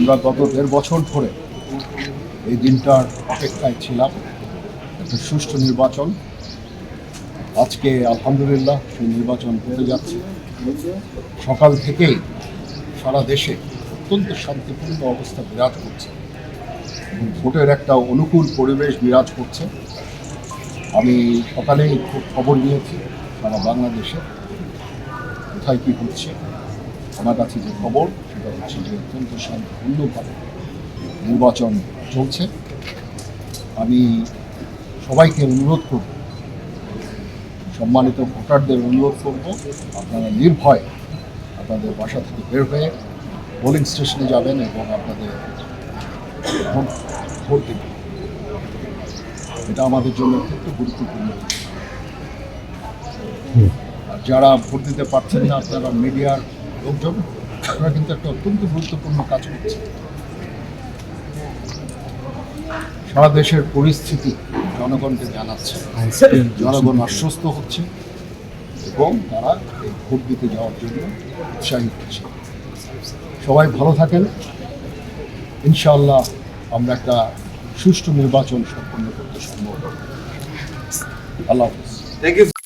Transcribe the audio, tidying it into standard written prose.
আমরা গত 1.5 বছর ধরে এই দিনটার অপেক্ষায় ছিলাম, একটা সুষ্ঠু নির্বাচন। আজকে আলহামদুলিল্লাহ সেই নির্বাচন হতে যাচ্ছে। সকাল থেকেই সারা দেশে অত্যন্ত শান্তিপূর্ণ অবস্থা বিরাজ করছে এবং ভোটের একটা অনুকূল পরিবেশ বিরাজ করছে। আমি সকালেই খুব খবর নিয়েছি সারা বাংলাদেশে কোথায় কী হচ্ছে। আমার কাছে যে খবর সেটা হচ্ছে যে অত্যন্ত শান্তিপূর্ণভাবে নির্বাচন চলছে। আমি সবাইকে অনুরোধ করব, সম্মানিত ভোটারদের অনুরোধ করব, আপনারা নির্ভয়ে আপনাদের বাসা থেকে বের হয়ে পোলিং স্টেশনে যাবেন এবং আপনাদের ভোট দেবেন। এটা আমাদের জন্য অত্যন্ত গুরুত্বপূর্ণ। আর যারা ভোট দিতে পারছেন না, আপনারা মিডিয়ার লোকজন, আপনারা কিন্তু একটা অত্যন্ত গুরুত্বপূর্ণ কাজ করছেন। সারা দেশের পরিস্থিতি জনগণকে জানাচ্ছে, জনগণ আশ্বস্ত হচ্ছে এবং তারা এই ভোট দিতে যাওয়ার জন্য উৎসাহী হচ্ছে। সবাই ভালো থাকেন। ইনশাআল্লাহ আমরা একটা সুষ্ঠু নির্বাচন সম্পন্ন করতে সম্ভব। আল্লাহ হাফেজ। Thank you.